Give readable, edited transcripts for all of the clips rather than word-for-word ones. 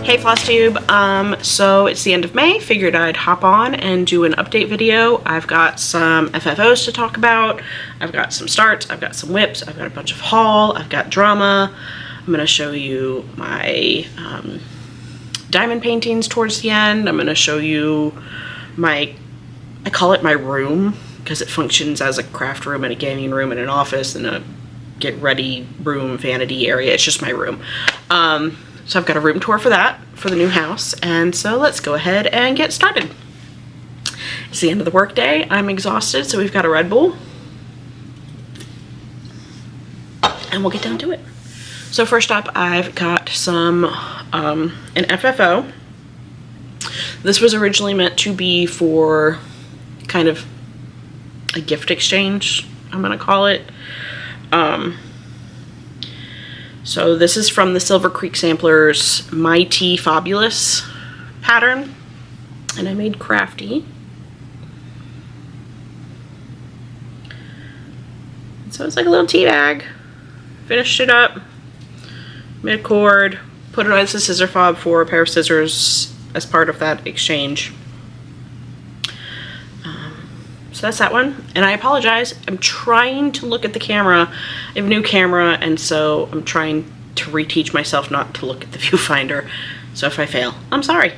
Hey Flosstube, so it's the end of May, figured I'd hop on and do an update video. I've got some FFOs to talk about, I've got some starts, I've got some whips, I've got a bunch of haul, I've got drama. I'm going to show you my diamond paintings towards the end. I'm going to show you my, I call it my room, because it functions as a craft room and a gaming room and an office and a get ready room, vanity area. It's just my room. So I've got a room tour for that, for the new house, and so let's go ahead and get started. It's the end of the workday. I'm exhausted, so we've got a Red Bull, and we'll get down to it. So first up, I've got some an FFO. This was originally meant to be for kind of a gift exchange, I'm gonna call it. So this is from the Silver Creek Samplers Mighty Fabulous pattern, and I made Crafty. So it's like a little tea bag. Finished it up, made a cord, put it as a scissor fob for a pair of scissors as part of that exchange. So that's that one, and I apologize. I'm trying to look at the camera. I have a new camera, and so I'm trying to reteach myself not to look at the viewfinder. So if I fail, I'm sorry.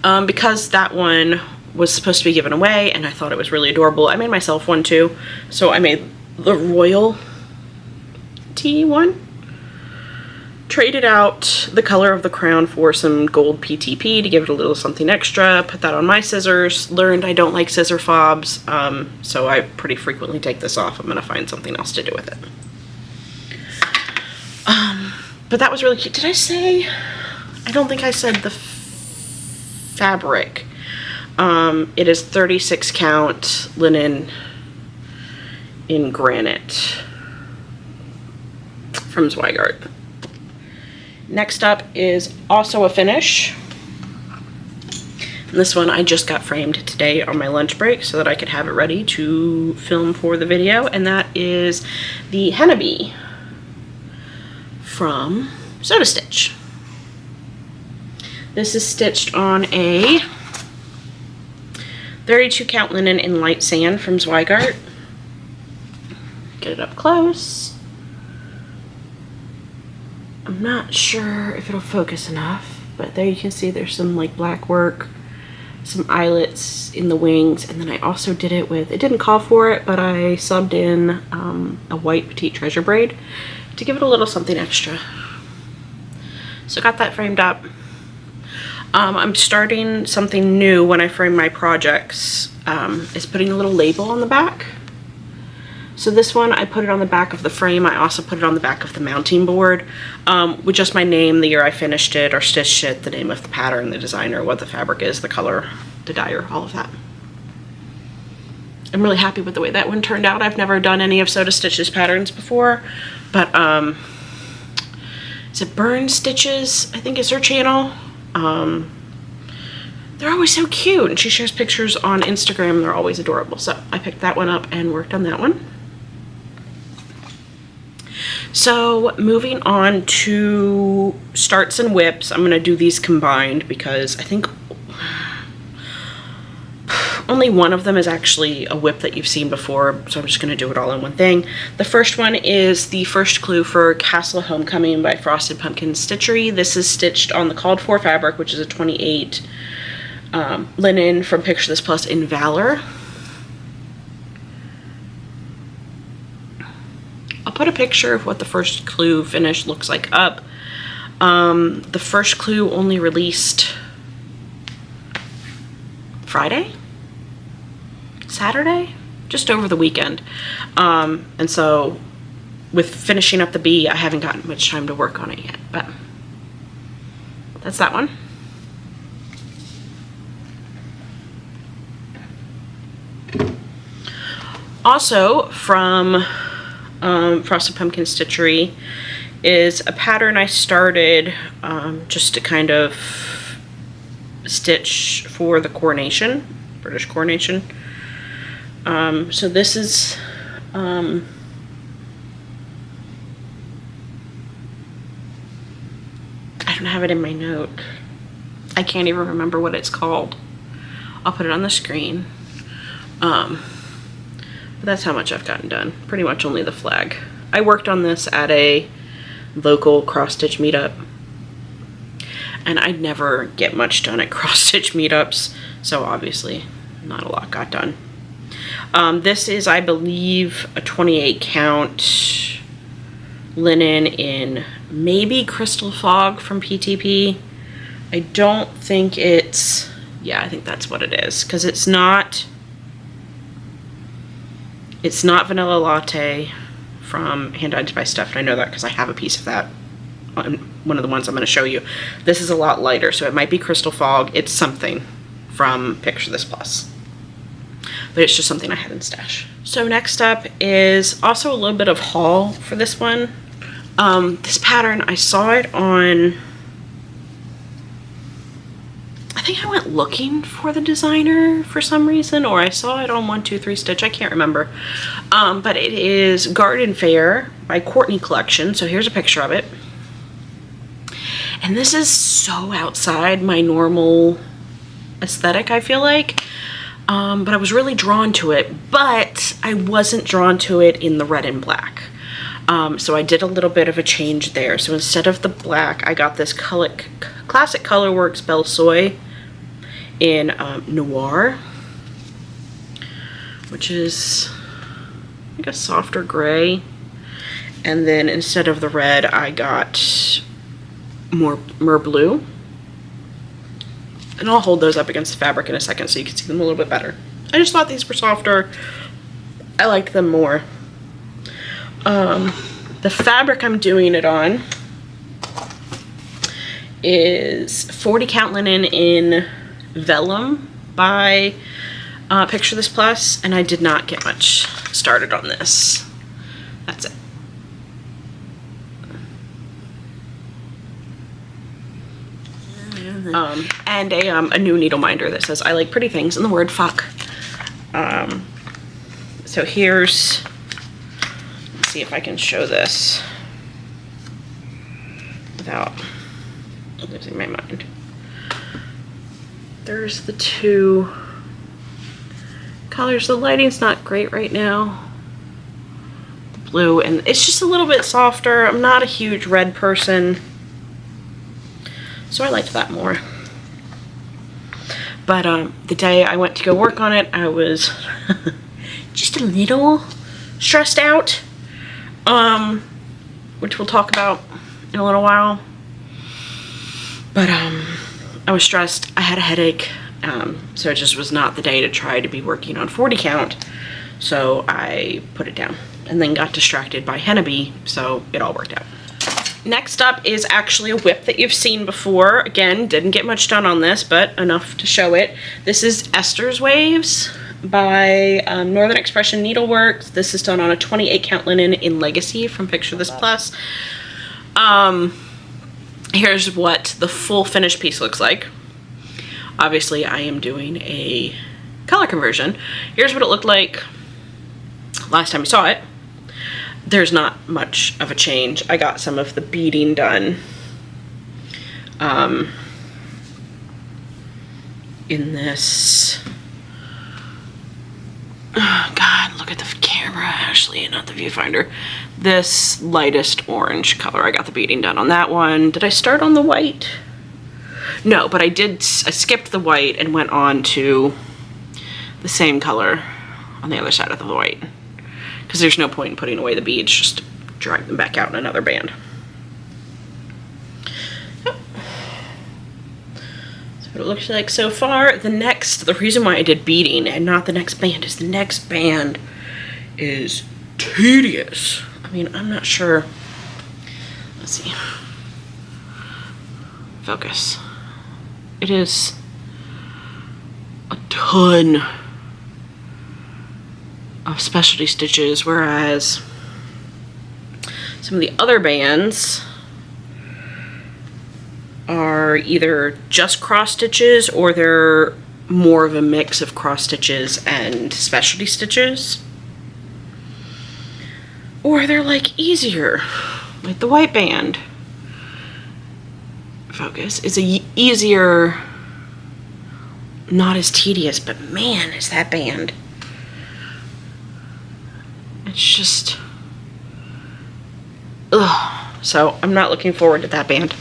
Because that one was supposed to be given away, and I thought it was really adorable, I made myself one too. So I made the Royal Tea one. Traded out the color of the crown for some gold PTP to give it a little something extra. Put that on my scissors. Learned I don't like scissor fobs, so I pretty frequently take this off. I'm going to find something else to do with it. But that was really cute. Did I say? I don't think I said the fabric. It is 36 count linen in granite from Zweigart. Next up is also a finish. And this one I just got framed today on my lunch break so that I could have it ready to film for the video, and that is the Henna Bee from Soda Stitch. This is stitched on a 32 count linen in light sand from Zweigart. Get it up close. I'm not sure if it'll focus enough, but there you can see there's some like black work, some eyelets in the wings, and then I also did it with, it didn't call for it, but I subbed in a white petite treasure braid to give it a little something extra. So got that framed up. I'm starting something new when I frame my projects, is putting a little label on the back. So this one, I put it on the back of the frame. I also put it on the back of the mounting board with just my name, the year I finished it or stitched it, the name of the pattern, the designer, what the fabric is, the color, the dyer, all of that. I'm really happy with the way that one turned out. I've never done any of Soda Stitch's patterns before, but is it Burn Stitches, I think is her channel. They're always so cute, and she shares pictures on Instagram. They're always adorable. So I picked that one up and worked on that one. So moving on to starts and whips, I'm going to do these combined because I think only one of them is actually a whip that you've seen before, so I'm just going to do it all in one thing. The first one is the first clue for Castle Homecoming by Frosted Pumpkin Stitchery. This is stitched on the called for fabric, which is a 28 linen from Picture This Plus in Valor. I'll put a picture of what the first clue finish looks like up. The first clue only released Friday? Saturday? Just over the weekend. And so with finishing up the bee, I haven't gotten much time to work on it yet, but that's that one. Also from Frosted Pumpkin Stitchery is a pattern I started just to kind of stitch for the coronation, British coronation. So this is have it in my note. I can't even remember what it's called. I'll put it on the screen. But that's how much I've gotten done. Pretty much only the flag. I worked on this at a local cross-stitch meetup. And I never get much done at cross-stitch meetups, so obviously not a lot got done. This is, I believe, a 28 count linen in maybe Crystal Fog from PTP. I don't think it's, yeah, I think that's what it is, because it's not Vanilla Latte from Hand Dyed by Steph, and I know that because I have a piece of that on one of the ones I'm going to show you. This is a lot lighter, so it might be Crystal Fog. It's something from Picture This Plus, but it's just something I had in stash. So next up is also a little bit of haul for this one. This pattern, I saw it on, I think I went looking for the designer for some reason, or I saw it on 123 Stitch, I can't remember. But it is Garden Fair by Courtney Collection, so here's a picture of it. And this is so outside my normal aesthetic, I feel like. But I was really drawn to it, but I wasn't drawn to it in the red and black. So I did a little bit of a change there. So instead of the black, I got this Classic Colorworks Belle Soy in Noir, which is like a softer gray. And then instead of the red, I got more blue. And I'll hold those up against the fabric in a second so you can see them a little bit better. I just thought these were softer. I liked them more. The fabric I'm doing it on is 40 count linen in Vellum by Picture This Plus, and I did not get much started on this. That's it. And a new needle minder that says I like pretty things and the word fuck. So here's, let's see if I can show this without losing my mind. There's the two colors. The lighting's not great right now. The blue, and it's just a little bit softer. I'm not a huge red person, so I liked that more. But the day I went to go work on it, I was just a little stressed out, which we'll talk about in a little while. But I was stressed, I had a headache, so it just was not the day to try to be working on 40 count, so I put it down and then got distracted by Henna Bee, so it all worked out. Next up is actually a whip that you've seen before. Again, didn't get much done on this, but enough to show it. This is Esther's Waves by Northern Expression Needleworks. This is done on a 28 count linen in Legacy from Picture This Plus. Here's what the full finished piece looks like. Obviously, I am doing a color conversion. Here's what it looked like last time you saw it. There's not much of a change. I got some of the beading done in this, oh God, look at the camera, Ashley, not the viewfinder. This lightest orange color, I got the beading done on that one. Did I start on the white? No, but I skipped the white and went on to the same color on the other side of the white, because there's no point in putting away the beads, just to drag them back out in another band. Oh. That's what it looks like so far. The reason why I did beading and not the next band is the next band is tedious. I mean, I'm not sure. Let's see. Focus. It is a ton of specialty stitches, whereas some of the other bands are either just cross stitches or they're more of a mix of cross stitches and specialty stitches, or they're like easier, like the white band focus. It's a easier, not as tedious, but man, is that band. It's just, ugh. So I'm not looking forward to that band.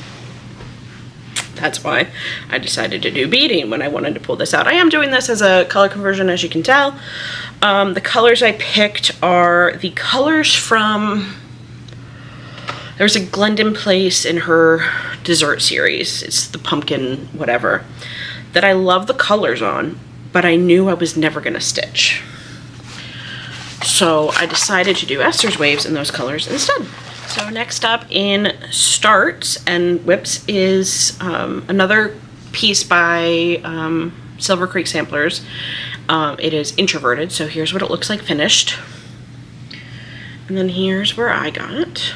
That's why I decided to do beading when I wanted to pull this out. I am doing this as a color conversion, as you can tell. The colors I picked are the colors from, there's a Glendon Place in her dessert series. It's the pumpkin whatever, that I love the colors on, but I knew I was never gonna stitch. So I decided to do Esther's Waves in those colors instead. So next up in Starts and Whips is another piece by Silver Creek Samplers. It is introverted, so here's what it looks like finished. And then here's where I got.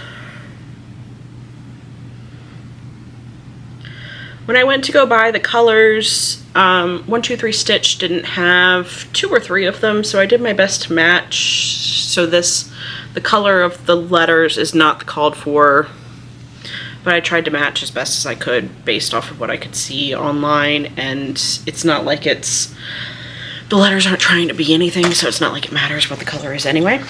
When I went to go buy the colors, 1, 2, 3 Stitch didn't have 2 or 3 of them, so I did my best to match. So the color of the letters is not called for, but I tried to match as best as I could based off of what I could see online, and it's not like it's, the letters aren't trying to be anything, so it's not like it matters what the color is anyway.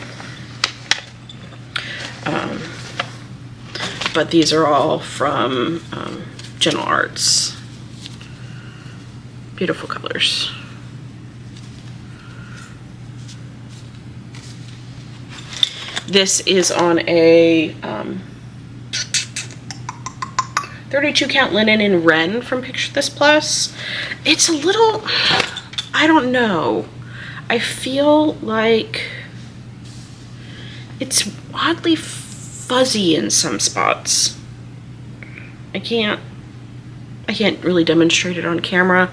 But these are all from Gentle Arts. Beautiful colors. This is on a 32 count linen in Ren from Picture This Plus. It's a little, I don't know. I feel like it's oddly fuzzy in some spots. I can't really demonstrate it on camera,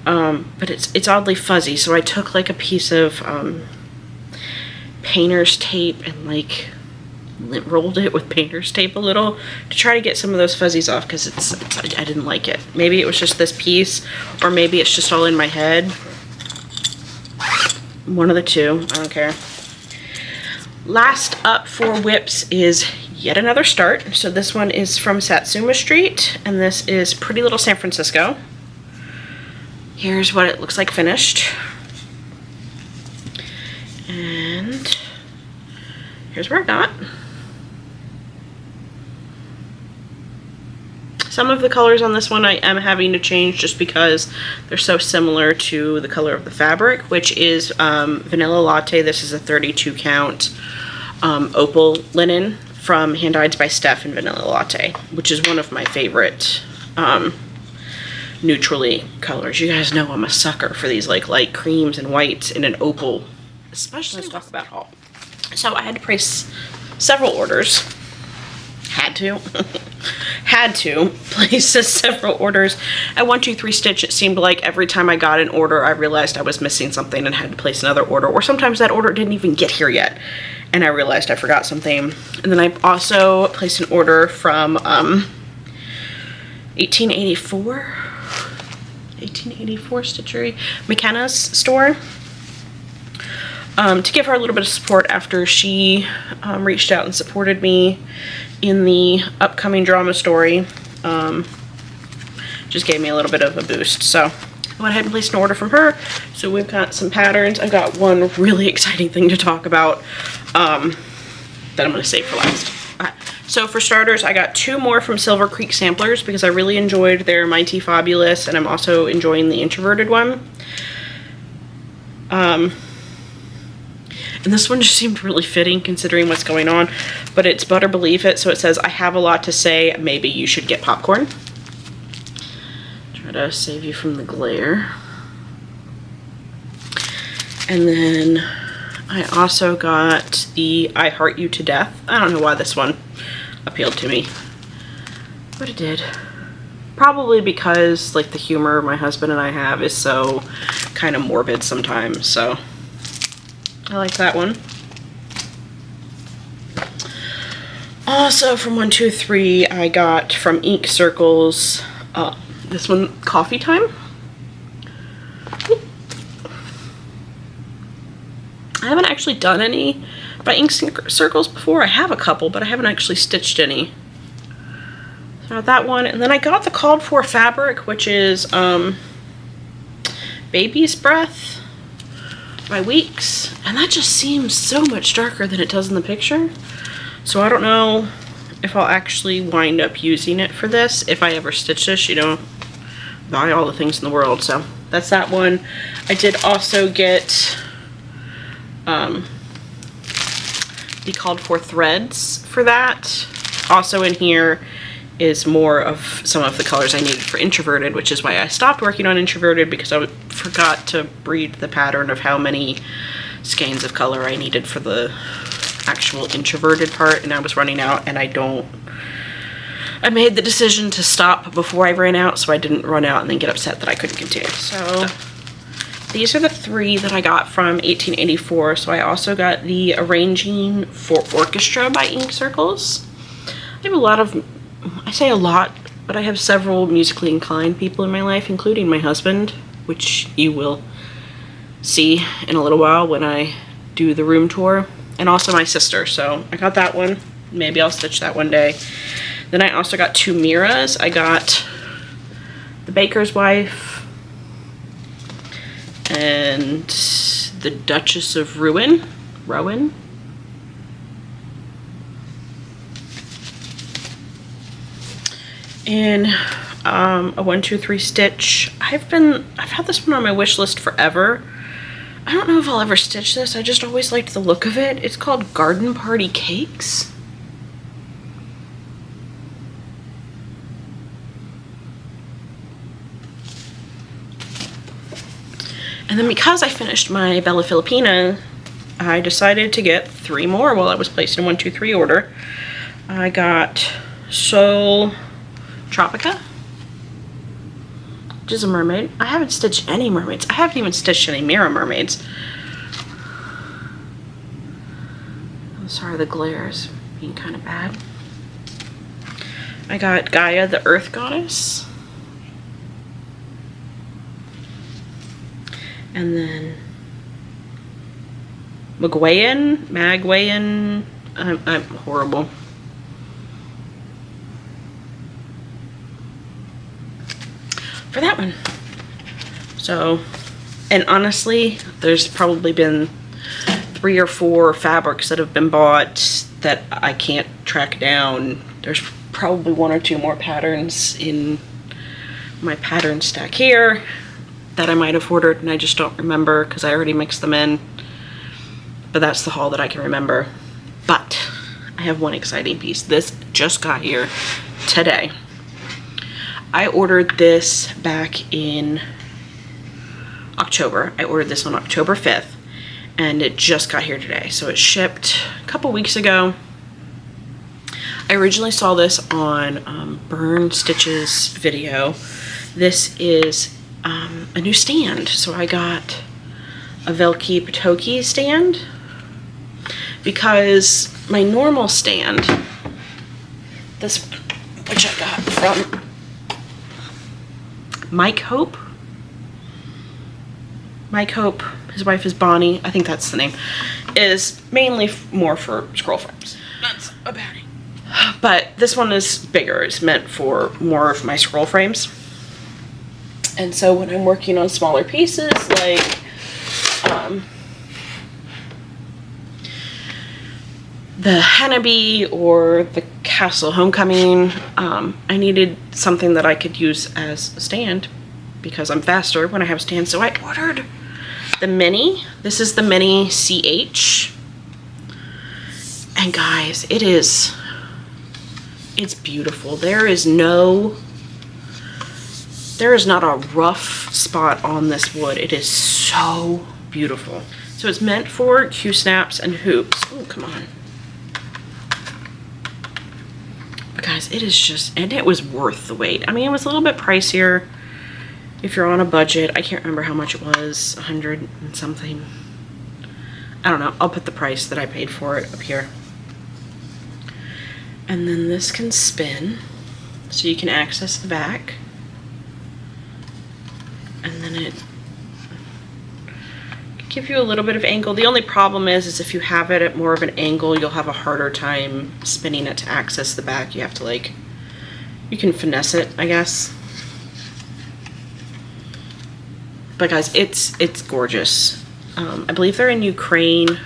but it's oddly fuzzy. So I took like a piece of painter's tape and like rolled it with painter's tape a little to try to get some of those fuzzies off, because I didn't like it. Maybe it was just this piece, or maybe it's just all in my head. One of the two, I don't care. Last up for Whips is yet another Start. So this one is from Satsuma Street, and this is Pretty Little San Francisco. Here's what it looks like finished. And here's where I got. Some of the colors on this one I am having to change just because they're so similar to the color of the fabric, which is Vanilla Latte. This is a 32 count opal linen from Hand Dyeds by Steph and Vanilla Latte, which is one of my favorite neutrally colors. You guys know I'm a sucker for these like light creams and whites in an opal. Especially let's talk about haul. So I had to place several orders. Had to place several orders. At 1, 2, 3 Stitch, it seemed like every time I got an order, I realized I was missing something and had to place another order. Or sometimes that order didn't even get here yet, and I realized I forgot something. And then I also placed an order from 1884 Stitchery, McKenna's store. To give her a little bit of support after she reached out and supported me in the upcoming drama story. Just gave me a little bit of a boost. So I went ahead and placed an order from her. So we've got some patterns. I've got one really exciting thing to talk about that I'm going to save for last. So for starters, I got 2 more from Silver Creek Samplers because I really enjoyed their Mighty Fabulous, and I'm also enjoying the introverted one. And this one just seemed really fitting considering what's going on, but it's Butter Believe It, so it says, I have a lot to say, maybe you should get popcorn. Try to save you from the glare. And then I also got the I Heart You to Death. I don't know why this one appealed to me, but it did. Probably because like the humor my husband and I have is so kind of morbid sometimes, so I like that one. Also from 1, 2, 3, I got from Ink Circles, this one, Coffee Time. I haven't actually done any by Ink Circles before. I have a couple, but I haven't actually stitched any. that one. And then I got the called for fabric, which is Baby's Breath by Weeks. And that just seems so much darker than it does in the picture. So I don't know if I'll actually wind up using it for this. If I ever stitch this, you know, buy all the things in the world. So that's that one. I did also get the called for threads for that. Also in here is more of some of the colors I needed for Introverted, which is why I stopped working on Introverted, because I forgot to read the pattern of how many skeins of color I needed for the actual Introverted part, and I was running out, and I made the decision to stop before I ran out, so I didn't run out and then get upset that I couldn't continue. So these are the 3 that I got from 1884. So I also got the Arranging for Orchestra by Ink Circles. I have a lot of, I say a lot, but I have several musically inclined people in my life, including my husband, which you will see in a little while when I do the room tour, and also my sister. So I got that one. Maybe I'll stitch that one day. Then I also got 2 Miras. I got the Baker's Wife and the Duchess of Rowan. And a 1, 2, 3 stitch. I've had this one on my wish list forever. I don't know if I'll ever stitch this. I just always liked the look of it. It's called Garden Party Cakes. And then because I finished my Bella Filipina, I decided to get 3 more while I was placing a 1, 2, 3 order. I got Sol Tropica, which is a mermaid. I haven't stitched any mermaids. I haven't even stitched any Mira mermaids. I'm sorry, the glare is being kind of bad. I got Gaia, the Earth Goddess. And then Magwayan, I'm horrible. For that one. So, and honestly, there's probably been 3 or 4 fabrics that have been bought that I can't track down. There's probably 1 or 2 more patterns in my pattern stack here that I might have ordered and I just don't remember because I already mixed them in. But that's the haul that I can remember. But I have one exciting piece. This just got here today. I ordered this back in October. I ordered this on October 5th and it just got here today. So it shipped a couple weeks ago. I originally saw this on Burn Stitches video. This is a new stand. So I got a Velki Patoki stand because my normal stand, this one, which I got from Mike Hope, his wife is Bonnie, I think that's the name, is mainly more for scroll frames. That's about it. But this one is bigger. It's meant for more of my scroll frames. And so when I'm working on smaller pieces, like the Hannah or the Castle Homecoming, I needed something that I could use as a stand because I'm faster when I have a stand. So I ordered the Mini. This is the Mini CH. And guys, it's beautiful. There is not a rough spot on this wood. It is so beautiful. So it's meant for Q-snaps and hoops. Oh, come on. But guys, it is just, and it was worth the wait. I mean, it was a little bit pricier if you're on a budget. I can't remember how much it was, 100 and something. I don't know. I'll put the price that I paid for it up here. And then this can spin, so you can access the back. And then it can give you a little bit of angle. The only problem is if you have it at more of an angle, you'll have a harder time spinning it to access the back. You have to like You can finesse it, I guess. But guys, it's gorgeous. I believe they're in Ukraine.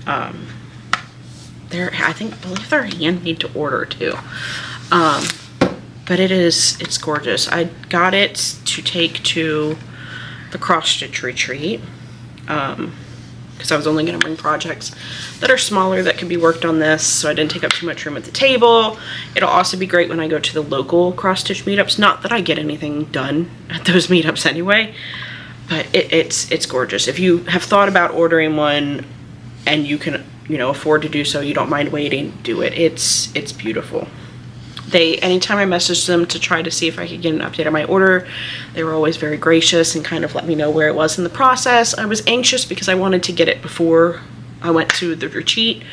I believe they're handmade to order too. But it's gorgeous. I got it to take to the cross stitch retreat. Because I was only going to bring projects that are smaller that could be worked on this, so I didn't take up too much room at the table. It'll also be great when I go to the local cross-stitch meetups. Not that I get anything done at those meetups anyway, but it's gorgeous. If you have thought about ordering one and you can, you know, afford to do so, you don't mind waiting, do it. It's beautiful. Anytime I messaged them to try to see if I could get an update on my order, they were always very gracious and kind of let me know where it was in the process. I was anxious because I wanted to get it before I went to the retreat.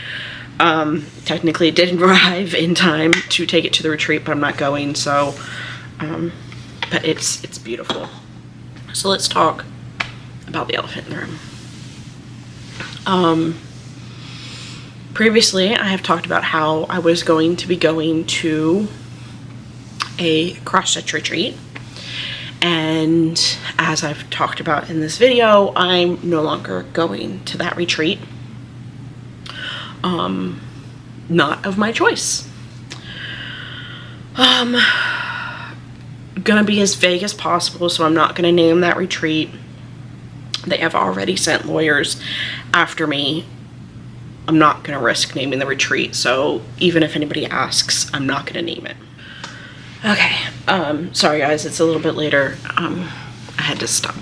Technically it didn't arrive in time to take it to the retreat, but I'm not going, so, but it's beautiful. So let's talk about the elephant in the room. Previously, I have talked about how I was going to be going to a cross-stitch retreat, and as I've talked about in this video, I'm no longer going to that retreat. Not of my choice. Gonna be as vague as possible, so I'm not gonna name that retreat. They have already sent lawyers after me. I'm not going to risk naming the retreat, so even if anybody asks, I'm not going to name it. Okay, sorry guys, it's a little bit later. I had to stop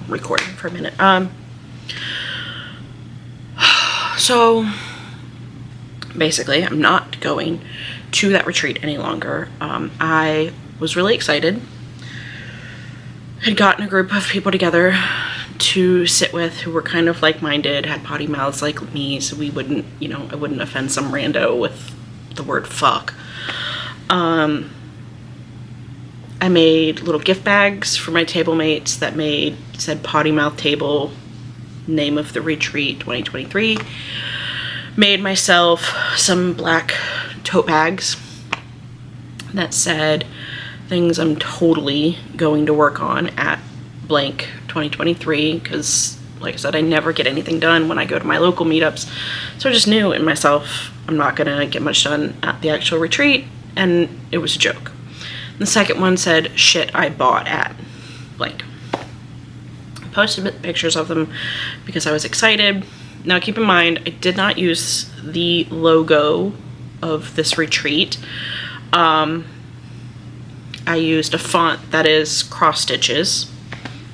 recording for a minute. So basically, I'm not going to that retreat any longer. I was really excited. Had gotten a group of people together to sit with who were kind of like-minded, had potty mouths like me, so we wouldn't, you know, I wouldn't offend some rando with the word fuck. I made little gift bags for my table mates that said potty mouth table, name of the retreat 2023. Made myself some black tote bags that said things I'm totally going to work on at blank 2023, because like I said, I never get anything done when I go to my local meetups, so I just knew in myself I'm not gonna get much done at the actual retreat, and it was a joke. The second one said shit I bought at blank. I posted pictures of them because I was excited. Now keep in mind, I did not use the logo of this retreat. I used a font that is cross stitches,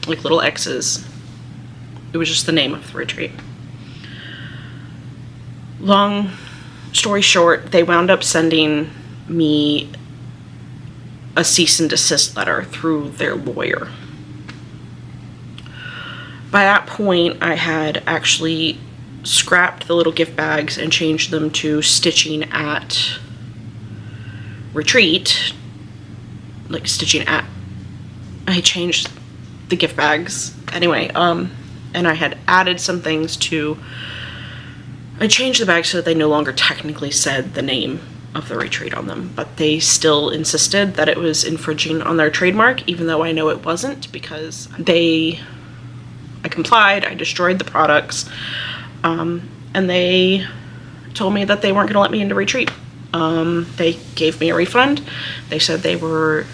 like little X's. It was just the name of the retreat. Long story short, they wound up sending me a cease and desist letter through their lawyer. By that point, I had actually scrapped the little gift bags and changed them to stitching at retreat. Like stitching at, I changed the gift bags anyway, and I had added some things to, I changed the bags so that they no longer technically said the name of the retreat on them, but they still insisted that it was infringing on their trademark, even though I know it wasn't, because I complied, I destroyed the products, and they told me that they weren't gonna let me into retreat. They gave me a refund. They said they were,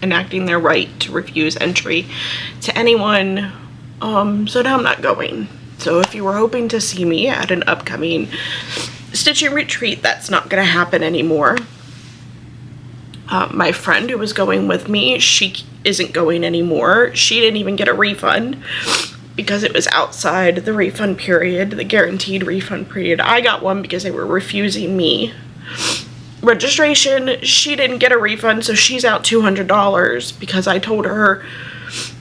enacting their right to refuse entry to anyone, so now I'm not going. So if you were hoping to see me at an upcoming stitching retreat, that's not gonna happen anymore. My friend who was going with me, she isn't going anymore. She didn't even get a refund because it was outside the refund period, the guaranteed refund period. I got one because they were refusing me registration. She didn't get a refund, so she's out $200 because I told her,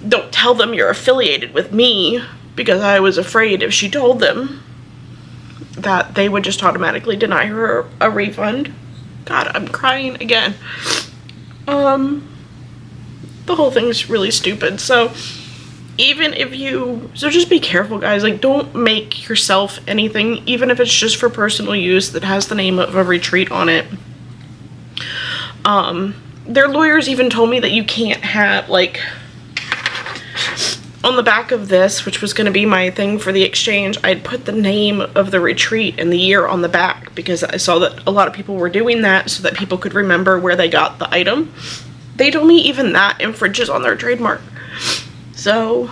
don't tell them you're affiliated with me, because I was afraid if she told them that they would just automatically deny her a refund. God, I'm crying again. the whole thing's really stupid. So even if so just be careful, guys. Like, don't make yourself anything, even if it's just for personal use, that has the name of a retreat on it. Their lawyers even told me that you can't have, like, on the back of this, which was going to be my thing for the exchange, I'd put the name of the retreat and the year on the back, because I saw that a lot of people were doing that so that people could remember where they got the item. They told me even that infringes on their trademark. So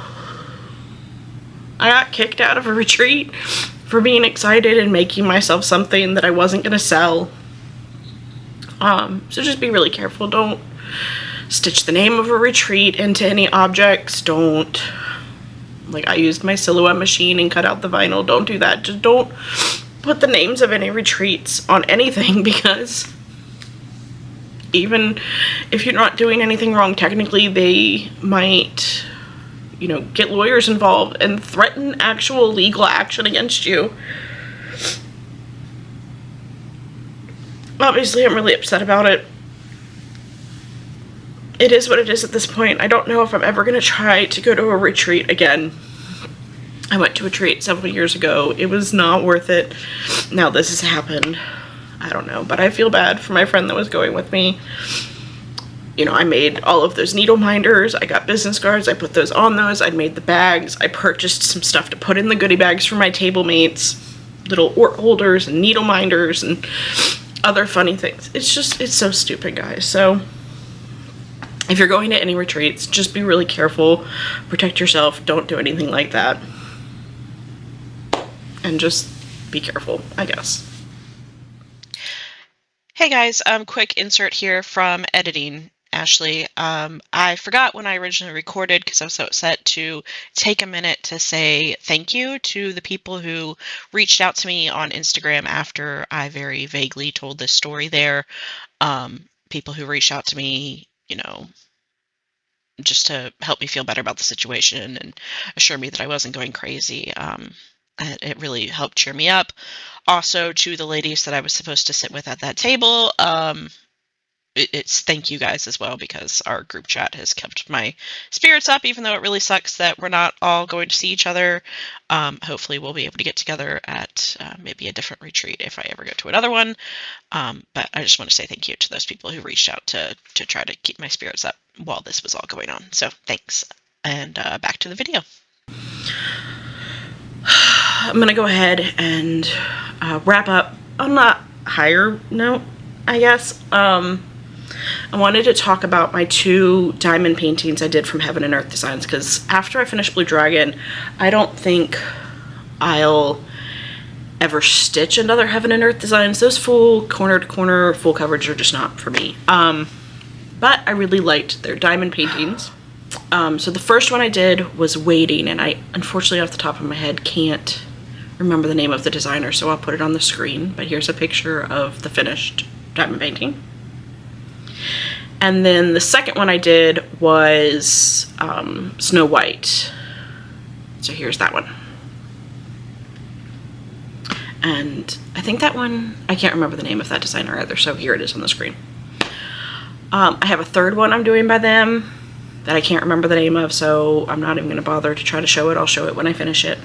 I got kicked out of a retreat for being excited and making myself something that I wasn't going to sell. So just be really careful. Don't stitch the name of a retreat into any objects. Don't, like, I used my silhouette machine and cut out the vinyl. Don't do that. Just don't put the names of any retreats on anything, because even if you're not doing anything wrong, technically they might, you know, get lawyers involved and threaten actual legal action against you. Obviously, I'm really upset about it. It is what it is at this point. I don't know if I'm ever going to try to go to a retreat again. I went to a retreat several years ago. It was not worth it. Now this has happened. I don't know, but I feel bad for my friend that was going with me. You know, I made all of those needle minders. I got business cards. I put those on those. I made the bags. I purchased some stuff to put in the goodie bags for my table mates. Little ort holders and needle minders and other funny things. It's so stupid, guys. So if you're going to any retreats, just be really careful. Protect yourself. Don't do anything like that. And just be careful, I guess. Hey guys, quick insert here from editing. Ashley, I forgot when I originally recorded because I was so upset to take a minute to say thank you to the people who reached out to me on Instagram after I very vaguely told this story there. People who reached out to me, you know, just to help me feel better about the situation and assure me that I wasn't going crazy. It really helped cheer me up. Also, to the ladies that I was supposed to sit with at that table, it's thank you guys as well, because our group chat has kept my spirits up, even though it really sucks that we're not all going to see each other. Hopefully we'll be able to get together at maybe a different retreat if I ever go to another one. But I just want to say thank you to those people who reached out to try to keep my spirits up while this was all going on. So thanks, and back to the video. I'm going to go ahead and wrap up on a higher note, I guess. I wanted to talk about my 2 diamond paintings I did from Heaven and Earth Designs, because after I finish Blue Dragon, I don't think I'll ever stitch another Heaven and Earth Designs. Those full corner-to-corner full coverage are just not for me. But I really liked their diamond paintings. So the first one I did was Waiting, and I unfortunately off the top of my head can't remember the name of the designer, so I'll put it on the screen. But here's a picture of the finished diamond painting. And then the second one I did was Snow White. So here's that one. And I think that one, I can't remember the name of that designer either, so here it is on the screen. I have a third one I'm doing by them that I can't remember the name of, so I'm not even going to bother to try to show it. I'll show it when I finish it.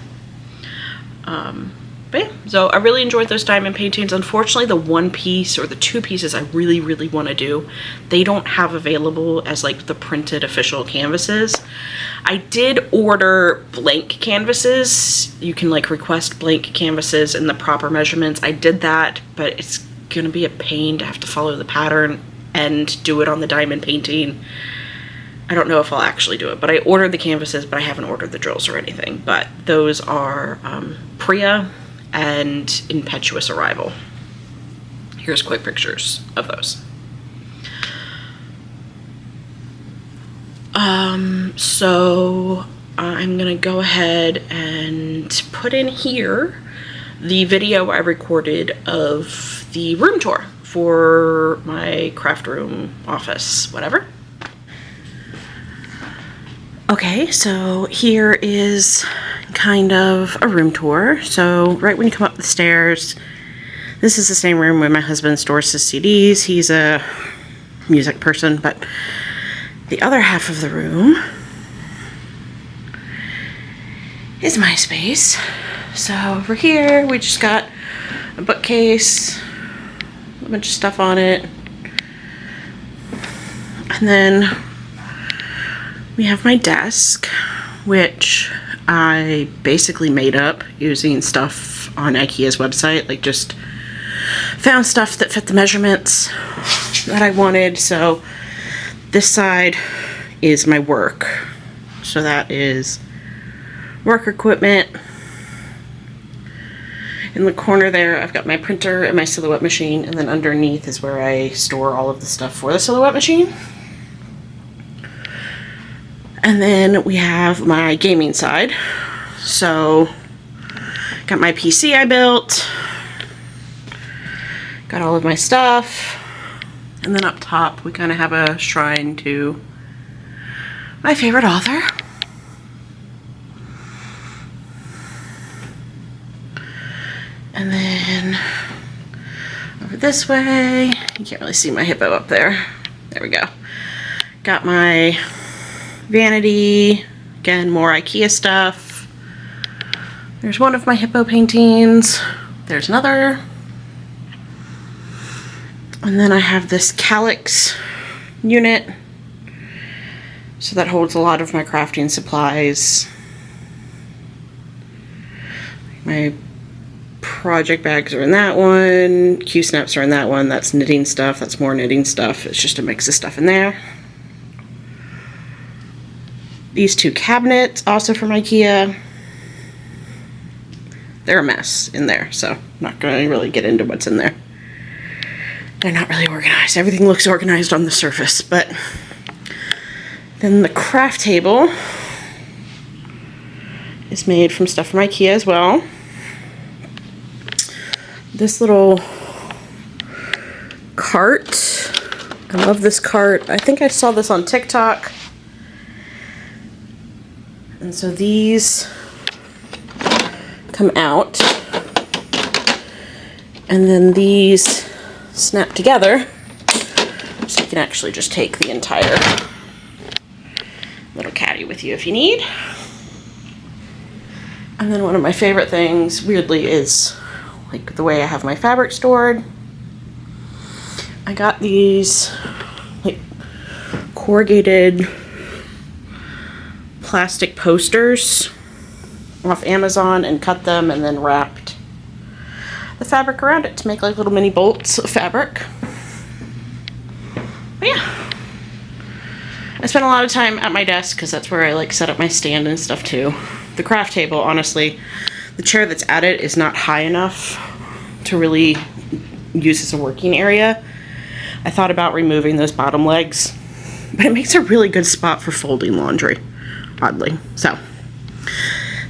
But yeah, so I really enjoyed those diamond paintings. Unfortunately, the one piece or the 2 pieces I really, really want to do, they don't have available as like the printed official canvases. I did order blank canvases. You can like request blank canvases in the proper measurements. I did that, but it's going to be a pain to have to follow the pattern and do it on the diamond painting. I don't know if I'll actually do it, but I ordered the canvases, but I haven't ordered the drills or anything. But those are Priya and Impetuous Arrival. Here's quick pictures of those. So I'm gonna go ahead and put in here the video I recorded of the room tour for my craft room, office, whatever. Okay, so here is kind of a room tour. So right when you come up the stairs, this is the same room where my husband stores his CDs. He's a music person, but The other half of the room is my space. So over here, we just got a bookcase, a bunch of stuff on it. And then we have my desk, which I basically made up using stuff on IKEA's website, like just found stuff that fit the measurements that I wanted. So this side is my work. So that is work equipment. In the corner there, I've got my printer and my silhouette machine, and then underneath is where I store all of the stuff for the silhouette machine. And then we have my gaming side. So, got my PC I built, got all of my stuff, and then up top we kind of have a shrine to my favorite author. And then over this way, you can't really see my hippo up there. There we go. Got my vanity, again, more IKEA stuff. There's one of my hippo paintings. There's another. And then I have this calyx unit. So that holds a lot of my crafting supplies. My project bags are in that one. Q-snaps are in that one. That's knitting stuff. That's more knitting stuff. It's just a mix of stuff in there. These two cabinets, also from IKEA. They're a mess in there, so I'm not going to really get into what's in there. They're not really organized. Everything looks organized on the surface, but then the craft table is made from stuff from IKEA as well. This little cart, I love this cart. I think I saw this on TikTok. And so these come out, and then these snap together, so you can actually just take the entire little caddy with you if you need. And then one of my favorite things, weirdly, is like the way I have my fabric stored. I got these like corrugated plastic posters off Amazon and cut them and then wrapped the fabric around it to make like little mini bolts of fabric. But yeah, I spent a lot of time at my desk because that's where I like set up my stand and stuff too. The craft table, honestly, the chair that's at it is not high enough to really use as a working area. I thought about removing those bottom legs, but it makes a really good spot for folding laundry, oddly. So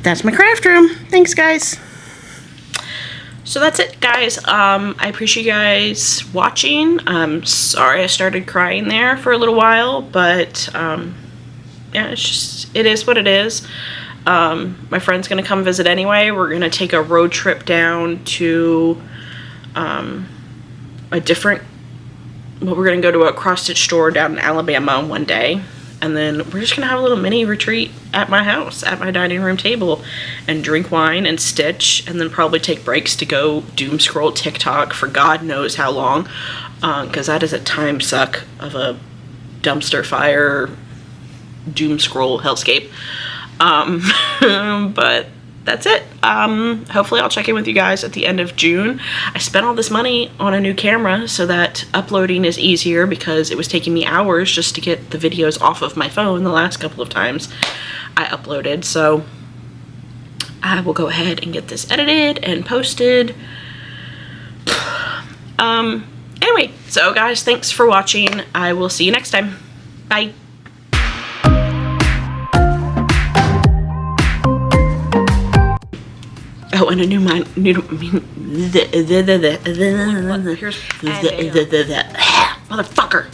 that's my craft room. Thanks, guys. So that's it, guys. I appreciate you guys watching. I'm sorry I started crying there for a little while, but yeah, it is what it is. My friend's gonna come visit anyway. We're gonna take a road trip down to we're gonna go to a cross-stitch store down in Alabama one day, and then we're just gonna have a little mini retreat at my house, at my dining room table, and drink wine and stitch, and then probably take breaks to go doom scroll TikTok for God knows how long, because that is a time suck of a dumpster fire doom scroll hellscape. But that's it. Hopefully I'll check in with you guys at the end of June. I spent all this money on a new camera so that uploading is easier, because it was taking me hours just to get the videos off of my phone the last couple of times I uploaded. So I will go ahead and get this edited and posted. Anyway, so guys, thanks for watching. I will see you next time. Bye. Oh, and a new mind. Motherfucker.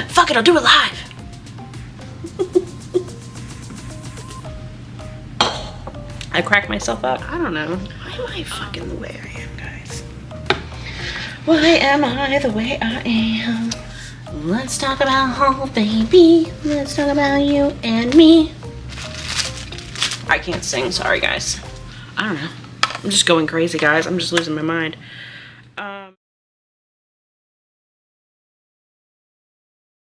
Fuck it, I'll do it live. I cracked myself up. I don't know. Why am I fucking the way I am, guys? Why am I the way I am? Let's talk about home, baby. Let's talk about you and me. I can't sing, sorry guys. I don't know. I'm just going crazy, guys. I'm just losing my mind.